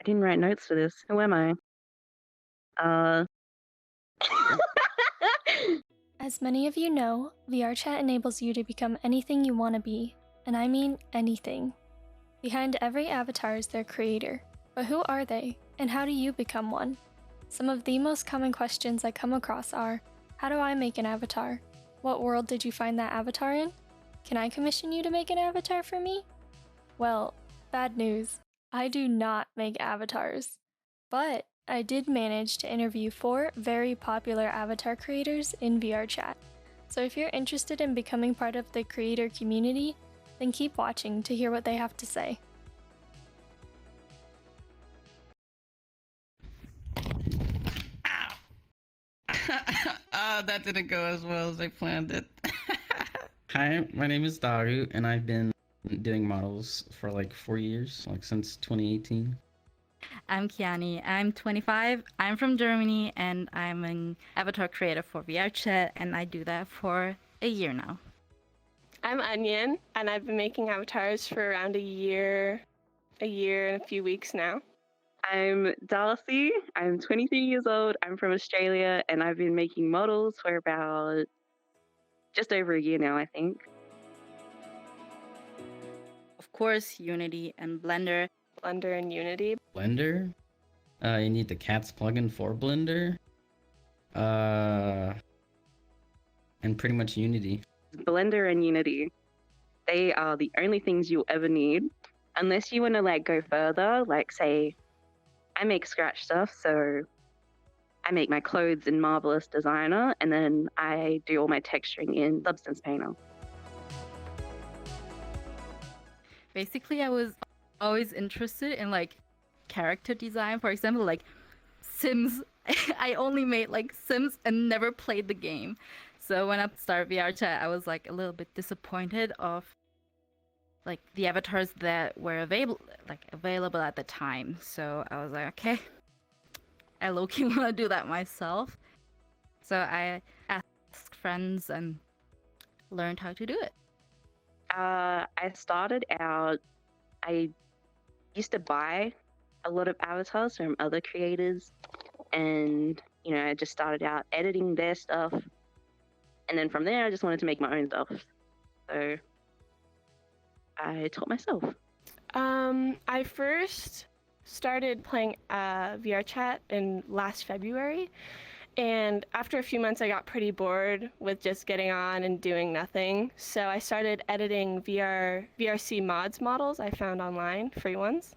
I didn't write notes for this. Who am I? Uh. As many of you know, VRChat enables you to become anything you want to be, and I mean anything. Behind every avatar is their creator, but who are they, and how do you become one? Some of the most common questions I come across are, how do I make an avatar? What world did you find that avatar in? Can I commission you to make an avatar for me? Well, bad news. I do not make avatars. But I did manage to interview 4 very popular avatar creators in VRChat. So if you're interested in becoming part of the creator community, then keep watching to hear what they have to say. That didn't go as well as I planned it. Hi, my name is Daru, and I've been doing models for like 4 years, like since 2018. I'm Kiani. I'm 25. I'm from Germany, and I'm an avatar creator for VRChat, and I do that for a year now. I'm Onion, and I've been making avatars for around a year and a few weeks now. I'm Darcy. I'm 23 years old. I'm from Australia, and I've been making models for about just over a year now, I think. Of course, Unity and Blender. Blender and Unity. Blender? You need the CATS plugin for Blender. And pretty much Unity. Blender and Unity, they are the only things you'll ever need, unless you want to like go further. Like, say, I make Scratch stuff, so I make my clothes in Marvelous Designer, and then I do all my texturing in Substance Painter. Basically, I was always interested in like character design. For example, like Sims. I only made like Sims and never played the game. So when I started VRChat, I was like a little bit disappointed of like the avatars that were available at the time. So I was like, okay, I low-key want to do that myself. So I asked friends and learned how to do it. I started out, I used to buy a lot of avatars from other creators, and I just started out editing their stuff, and then from there I just wanted to make my own stuff, so I taught myself. I first started playing VRChat in last February, and after a few months I got pretty bored with just getting on and doing nothing, so I started editing VRC mods models I found online, free ones.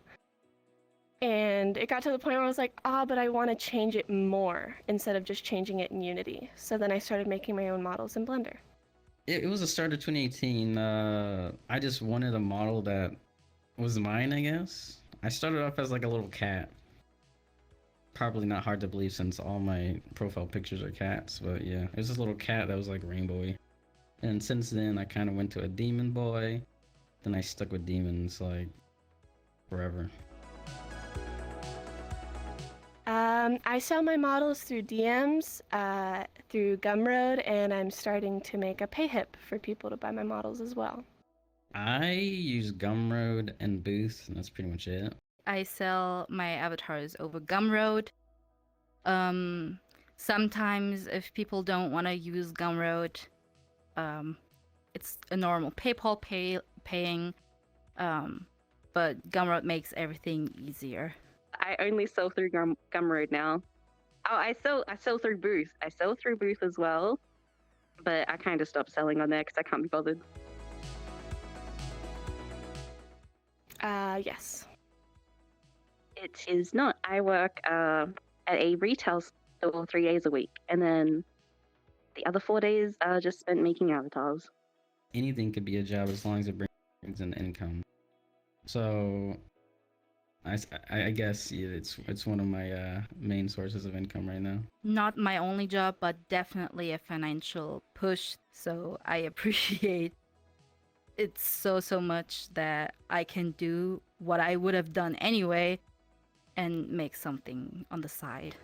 And it got to the point where I was like, but I want to change it more instead of just changing it in Unity. So then I started making my own models in Blender. It was the start of 2018. I just wanted a model that was mine, I guess. I started off as like a little cat. Probably not hard to believe since all my profile pictures are cats, but yeah. It was this little cat that was like rainbowy. And since then, I kind of went to a demon boy. Then I stuck with demons like forever. I sell my models through DMs, through Gumroad, and I'm starting to make a PayHip for people to buy my models as well. I use Gumroad and Booth, and that's pretty much it. I sell my avatars over Gumroad. Sometimes if people don't want to use Gumroad, it's a normal PayPal paying, but Gumroad makes everything easier. I only sell through Gumroad now. Oh, I sell through Booth. I sell through Booth as well, but I kind of stopped selling on there because I can't be bothered. Yes. It is not. I work at a retail store 3 days a week, and then the other 4 days are just spent making avatars. Anything could be a job as long as it brings in income. So I guess yeah, it's one of my main sources of income right now. Not my only job, but definitely a financial push. So I appreciate it so much that I can do what I would have done anyway and make something on the side.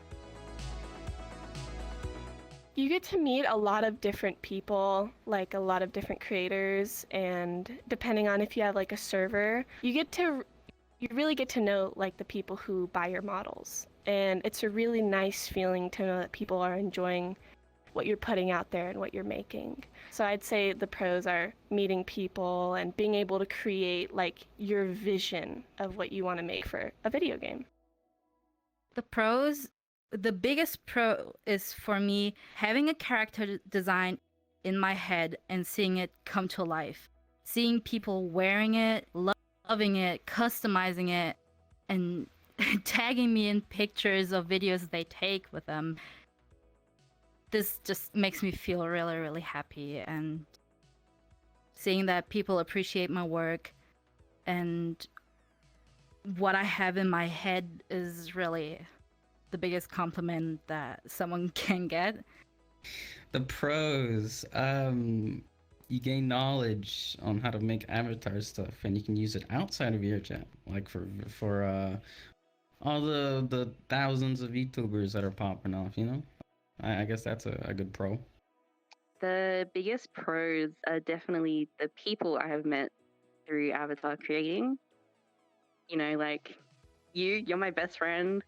You get to meet a lot of different people, like a lot of different creators, and depending on if you have like a server, you get to you really get to know like the people who buy your models. And it's a really nice feeling to know that people are enjoying what you're putting out there and what you're making. So I'd say the pros are meeting people and being able to create like your vision of what you want to make for a video game. The pros, the biggest pro is for me having a character design in my head and seeing it come to life. Seeing people wearing it, loving it, customizing it, and tagging me in pictures of videos they take with them. This just makes me feel really, really happy, and seeing that people appreciate my work and what I have in my head is really the biggest compliment that someone can get. The pros, you gain knowledge on how to make avatar stuff, and you can use it outside of VRChat, like for all the thousands of YouTubers that are popping off. You know, I guess that's a good pro. The biggest pros are definitely the people I have met through avatar creating. You know, like you're my best friend.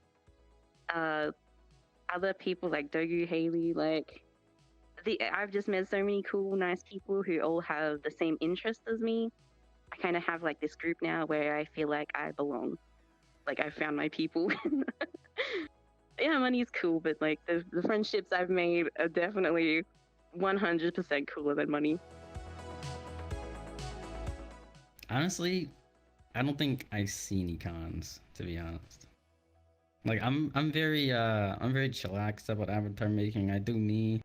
Other people like Dogu, Haley, like I've just met so many cool, nice people who all have the same interests as me. I kind of have like this group now where I feel like I belong. Like I found my people. Yeah, money's cool, but like the friendships I've made are definitely 100% cooler than money. Honestly, I don't think I see any cons, to be honest. Like I'm very chillaxed about avatar making. I do me,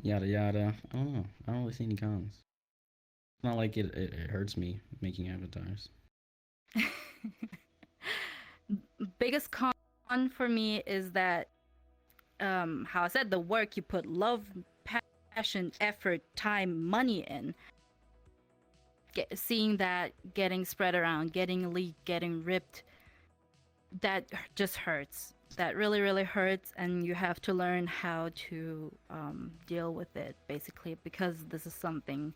yada yada. I don't know. I don't really see any cons. It's not like it hurts me making avatars. Biggest con for me is that how I said, the work you put love, passion, effort, time, money in. Seeing that getting spread around, getting leaked, getting ripped, that just hurts. That really, really hurts, and you have to learn how to deal with it, basically, because this is something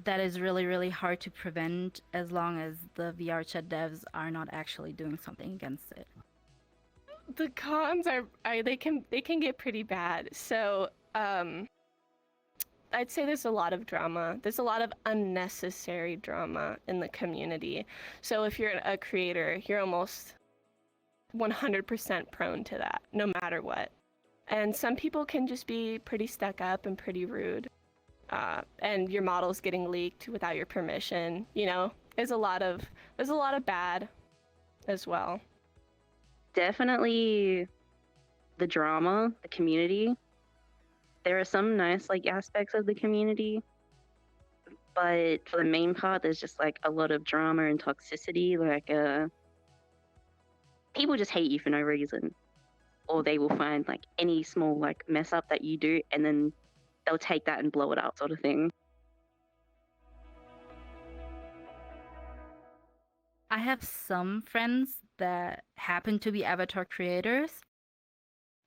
that is really, really hard to prevent as long as the VRChat devs are not actually doing something against it. The cons are they can get pretty bad. So I'd say there's a lot of drama. There's a lot of unnecessary drama in the community. So if you're a creator, you're almost 100% prone to that, no matter what. And some people can just be pretty stuck up and pretty rude. And your model's getting leaked without your permission. You know, there's a lot of bad as well. Definitely the drama, the community. There are some nice like aspects of the community, but for the main part, there's just like a lot of drama and toxicity. Like people just hate you for no reason, or they will find like any small like mess up that you do, and then they'll take that and blow it up, sort of thing. I have some friends that happen to be avatar creators,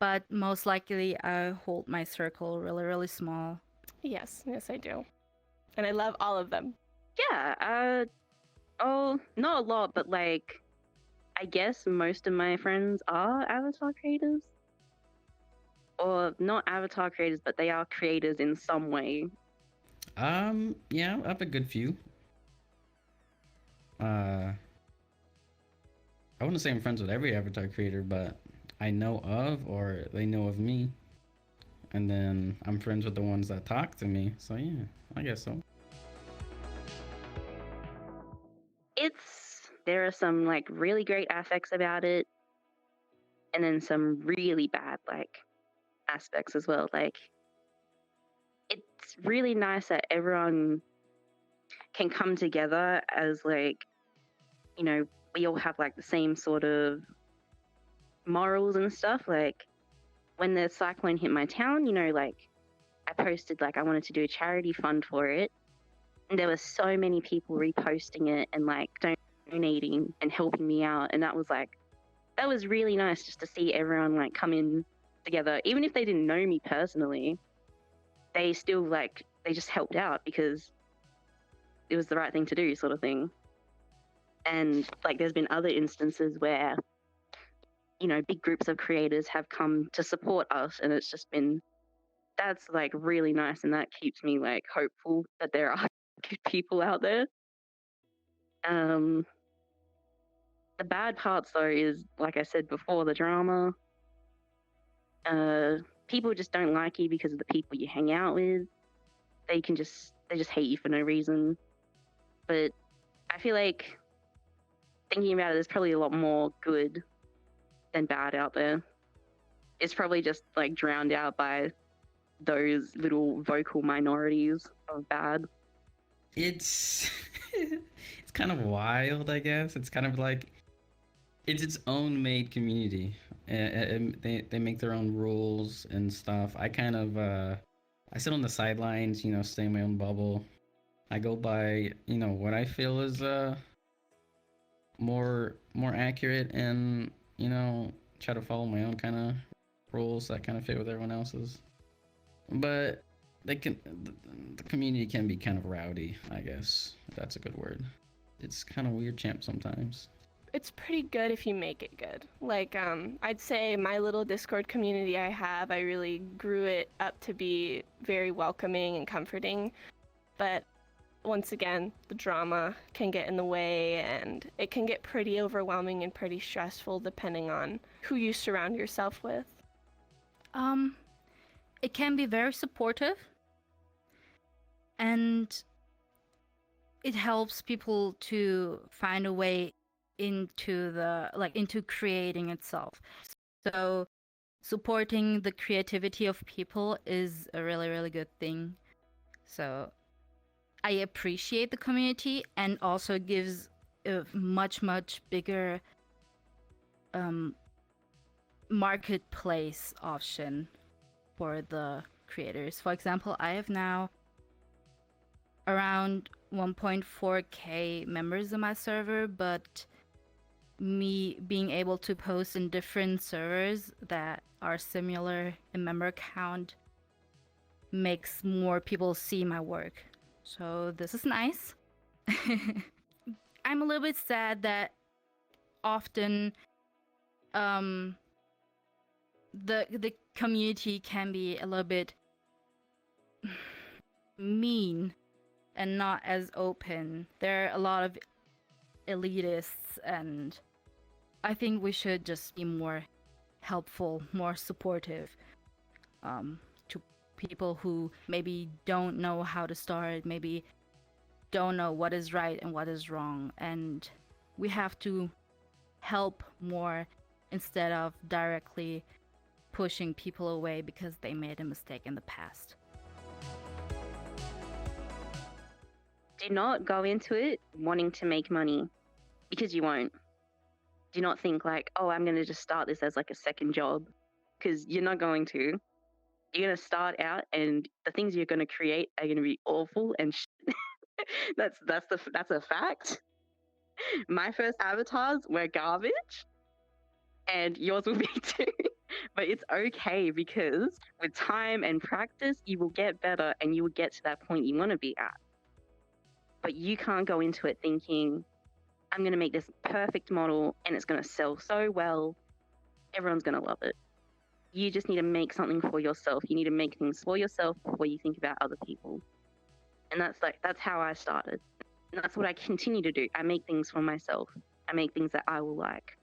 but most likely I hold my circle really, really small. Yes, I do. And I love all of them. Yeah, not a lot, but like, I guess most of my friends are avatar creators. Or not avatar creators, but they are creators in some way. Yeah, I have a good few. I wouldn't say I'm friends with every avatar creator, but I know of, or they know of me. And then I'm friends with the ones that talk to me. So yeah, I guess so. There are some like really great aspects about it, and then some really bad like aspects as well. Like, it's really nice that everyone can come together as like, you know, we all have like the same sort of morals and stuff. Like when the cyclone hit my town, you know, like I posted like I wanted to do a charity fund for it, and there were so many people reposting it and like donating and helping me out, and that was really nice just to see everyone like come in together. Even if they didn't know me personally, they still like they just helped out because it was the right thing to do, sort of thing. And like there's been other instances where, you know, big groups of creators have come to support us, and it's just been, that's like really nice, and that keeps me like hopeful that there are good people out there. The bad parts though is, like I said before, the drama. People just don't like you because of the people you hang out with. They just hate you for no reason. But I feel like, thinking about it, there's probably a lot more good than bad out there. It's probably just like drowned out by those little vocal minorities of bad. It's it's kind of wild, I guess. It's kind of like it's its own made community. They make their own rules and stuff. I kind of I sit on the sidelines, you know, stay in my own bubble. I go by, you know, what I feel is more accurate, and you know, try to follow my own kind of rules that kind of fit with everyone else's. But the community can be kind of rowdy, I guess, if that's a good word. It's kind of weird, champ, sometimes. It's pretty good if you make it good. Like, I'd say my little Discord community I have, I really grew it up to be very welcoming and comforting. But once again, the drama can get in the way, and it can get pretty overwhelming and pretty stressful depending on who you surround yourself with. It can be very supportive, and it helps people to find a way into creating itself. So supporting the creativity of people is a really, really good thing. So I appreciate the community, and also gives a much, much bigger marketplace option for the creators. For example, I have now around 1.4k members on my server, but me being able to post in different servers that are similar in member count makes more people see my work. So this is nice. I'm a little bit sad that often the community can be a little bit mean and not as open. There are a lot of elitists, and I think we should just be more helpful, more supportive to people who maybe don't know how to start, maybe don't know what is right and what is wrong, and we have to help more instead of directly pushing people away because they made a mistake in the past. Do not go into it wanting to make money, because you won't. Do not think like, oh, I'm going to just start this as like a second job, because you're not going to. You're going to start out, and the things you're going to create are going to be awful and shit. that's a fact. My first avatars were garbage, and yours will be too. But it's okay, because with time and practice, you will get better, and you will get to that point you want to be at. But you can't go into it thinking, I'm going to make this perfect model and it's going to sell so well, everyone's going to love it. You just need to make something for yourself. You need to make things for yourself before you think about other people. And that's how I started. And that's what I continue to do. I make things for myself. I make things that I will like,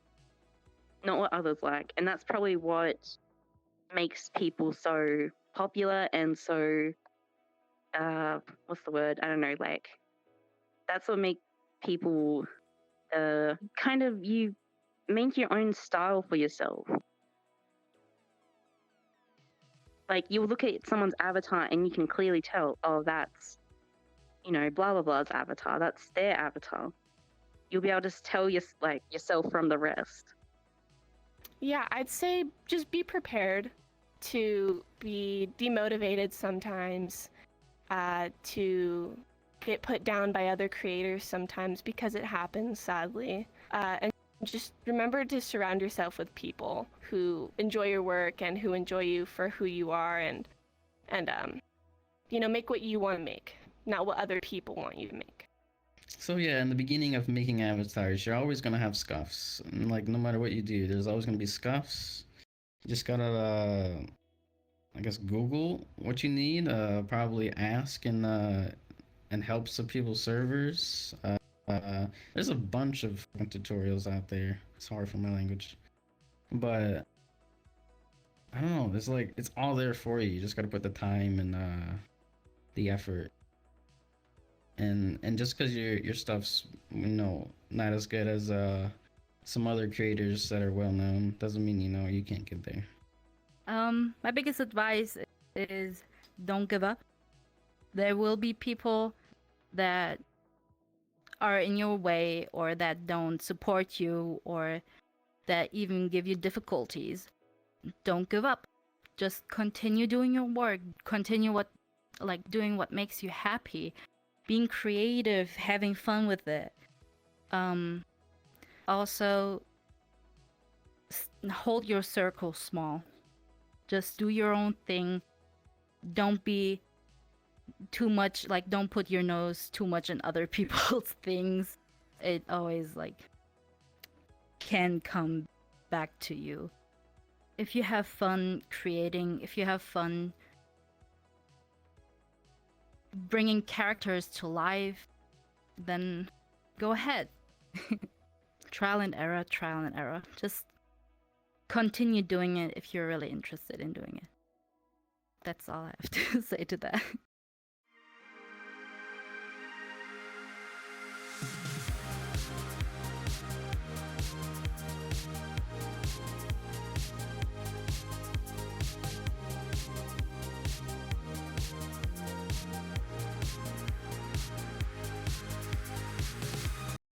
not what others like. And that's probably what makes people so popular and so, what's the word? I don't know, like, that's what makes people kind of, you make your own style for yourself. Like, you'll look at someone's avatar and you can clearly tell, oh, that's, you know, blah, blah, blah's avatar. That's their avatar. You'll be able to tell yourself from the rest. Yeah, I'd say just be prepared to be demotivated sometimes, to get put down by other creators sometimes, because it happens, sadly. And just remember to surround yourself with people who enjoy your work and who enjoy you for who you are, and you know, make what you want to make, not what other people want you to make. So yeah, in the beginning of making avatars, you're always gonna have scuffs. And, like, no matter what you do, there's always gonna be scuffs. You just gotta, I guess, Google what you need. Probably ask and help some people's servers. There's a bunch of tutorials out there. It's hard for my language, but I don't know. It's like it's all there for you. You just gotta put the time and the effort. And just because your stuff's not as good as some other creators that are well known doesn't mean you can't get there. My biggest advice is don't give up. There will be people that are in your way or that don't support you or that even give you difficulties. Don't give up. Just continue doing your work. Continue doing what makes you happy. Being creative, having fun with it. Also, hold your circle small. Just do your own thing. Don't be too much, don't put your nose too much in other people's things. It always, can come back to you. If you have fun creating, if you have fun bringing characters to life, then go ahead. Trial and error, trial and error. Just continue doing it if you're really interested in doing it. That's all I have to say to that.